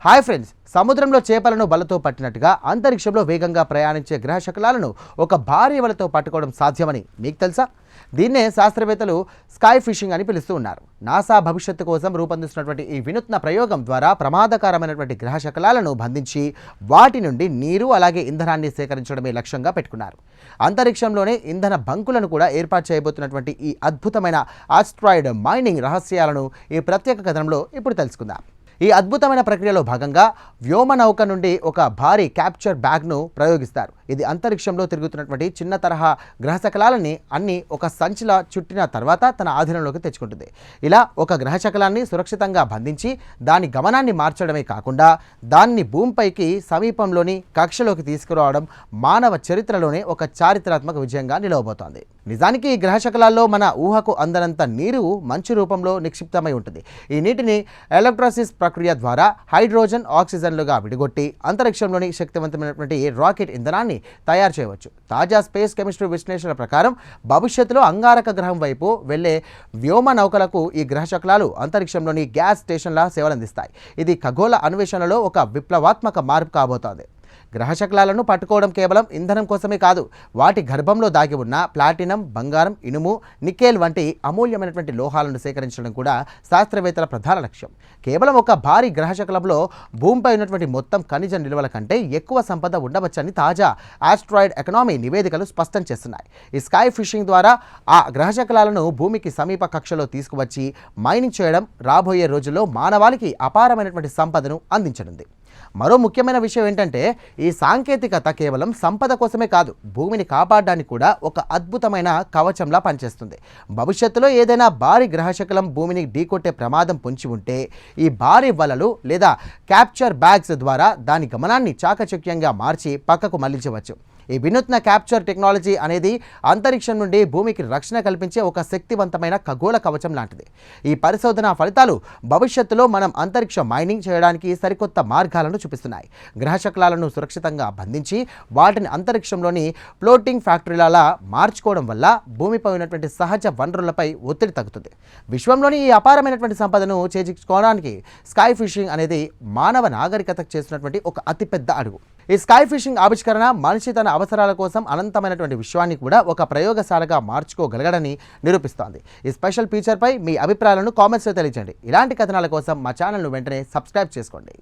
Hi friends, సముద్రంలో చేపలను బలతో పట్టినట్టుగా అంతరిక్షంలో వేగంగా ప్రయాణించే గ్రహ శకలాలను ఒక భారీ వలతో పట్టుకోవడం సాధ్యమని మీకు తెలుసా? దీన్నే శాస్త్రవేత్తలు స్కై ఫిషింగ్ అని పిలుస్తూ ఉన్నారు. నాసా భవిష్యత్తు కోసం రూపొందిస్తున్నటువంటి ఈ వినూత్న ప్రయోగం ద్వారా ప్రమాదకరమైనటువంటి గ్రహ శకలాలను బంధించి వాటి నుండి నీరు అలాగే ఇంధనాన్ని సేకరించడమే లక్ష్యంగా పెట్టుకున్నారు. అంతరిక్షంలోనే ఇంధన బంకులను కూడా ఏర్పాటు చేయబోతున్నటువంటి ఈ అద్భుతమైన ఆస్ట్రాయిడ్ మైనింగ్ రహస్యాలను ఈ ప్రత్యేక కథనంలో ఇప్పుడు తెలుసుకుందాం. ఈ అద్భుతమైన ప్రక్రియలో భాగంగా వ్యోమనౌక నుండి ఒక భారీ క్యాప్చర్ బ్యాగ్ను ప్రయోగిస్తారు. ఇది అంతరిక్షంలో తిరుగుతున్నటువంటి చిన్న తరహా గ్రహ శకలాలని అన్ని ఒక సంచిలా చుట్టిన తర్వాత తన ఆధీనంలోకి తెచ్చుకుంటుంది. ఇలా ఒక గ్రహ శకలాన్ని సురక్షితంగా బంధించి దాని గమనాన్ని మార్చడమే కాకుండా దాన్ని భూమిపైకి సమీపంలోని కక్షలోకి తీసుకురావడం మానవ చరిత్రలోనే ఒక చారిత్రాత్మక విజయంగా నిలవబోతోంది. నిజానికి ఈ గ్రహ శకలాల్లో మన ఊహకు అందనంత నీరు మంచు రూపంలో నిక్షిప్తమై ఉంటుంది. ఈ నీటిని ఎలక్ట్రాసిస్ ప్రక్రియ ద్వారా హైడ్రోజన్, ఆక్సిజన్లుగా విడగొట్టి అంతరిక్షంలోని శక్తివంతమైనటువంటి రాకెట్ ఇంధనాన్ని తయారు చేయవచ్చు. తాజా స్పేస్ కెమిస్ట్రీ విశ్లేషణ ప్రకారం భవిష్యత్తులో అంగారక గ్రహం వైపు వెళ్లే వ్యోమ నౌకలకు ఈ గ్రహ శకలాలు అంతరిక్షంలోని గ్యాస్ స్టేషన్ల సేవలందిస్తాయి. ఇది ఖగోళ అన్వేషణలో ఒక విప్లవాత్మక మార్పు కాబోతోంది. గ్రహ శకలాలను పట్టుకోవడం కేవలం ఇంధనం కోసమే కాదు, వాటి గర్భంలో దాగి ఉన్న ప్లాటినం, బంగారం, ఇనుము, నికెల్ వంటి అమూల్యమైనటువంటి లోహాలను సేకరించడం కూడా శాస్త్రవేత్తల ప్రధాన లక్ష్యం. కేవలం ఒక భారీ గ్రహ శకలంలో భూమిపై ఉన్నటువంటి మొత్తం ఖనిజ నిల్వల కంటే ఎక్కువ సంపద ఉండవచ్చని తాజా ఆస్ట్రాయిడ్ ఎకనామీ నివేదికలు స్పష్టం చేస్తున్నాయి. ఈ స్కై ఫిషింగ్ ద్వారా ఆ గ్రహ శకలాలను భూమికి సమీప కక్షలో తీసుకువచ్చి మైనింగ్ చేయడం రాబోయే రోజుల్లో మానవాళికి అపారమైనటువంటి సంపదను అందించనుంది. మరో ముఖ్యమైన విషయం ఏంటంటే, ఈ సాంకేతికత కేవలం సంపద కోసమే కాదు, భూమిని కాపాడడానికి కూడా ఒక అద్భుతమైన కవచంలా పనిచేస్తుంది. భవిష్యత్తులో ఏదైనా భారీ గ్రహశకలం భూమిని ఢీకొట్టే ప్రమాదం పొంచి ఉంటే ఈ భారీ వలలు లేదా క్యాప్చర్ బ్యాగ్స్ ద్వారా దాని గమనాన్ని చాకచక్యంగా మార్చి పక్కకు మళ్లించవచ్చు. ఈ వినూత్న క్యాప్చర్ టెక్నాలజీ అనేది అంతరిక్షం నుండి భూమికి రక్షణ కల్పించే ఒక శక్తివంతమైన ఖగోళ కవచం లాంటిది. ఈ పరిశోధన ఫలితాలు భవిష్యత్తులో మనం అంతరిక్ష మైనింగ్ చేయడానికి సరికొత్త మార్గాలను చూపిస్తున్నాయి. గ్రహ శకలాలను సురక్షితంగా బంధించి వాటిని అంతరిక్షంలోని ఫ్లోటింగ్ ఫ్యాక్టరీలలా మార్చుకోవడం వల్ల భూమిపై ఉన్నటువంటి సహజ వనరులపై ఒత్తిడి తగ్గుతుంది. విశ్వంలోని ఈ అపారమైనటువంటి సంపదను చేజించుకోవడానికి స్కై ఫిషింగ్ అనేది మానవ నాగరికతకు చేస్తున్నటువంటి ఒక అతిపెద్ద అడుగు. ఈ స్కై ఫిషింగ్ ఆవిష్కరణ మనిషి తన అవసరాల కోసం అనంతమైనటువంటి విశ్వాన్ని కూడా ఒక ప్రయోగశాలగా మార్చుకోగలగడని నిరూపిస్తోంది. ఈ స్పెషల్ ఫీచర్పై మీ అభిప్రాయాలను కామెంట్స్లో తెలియజేయండి. ఇలాంటి కథనాల కోసం మా ఛానల్ను వెంటనే సబ్స్క్రైబ్ చేసుకోండి.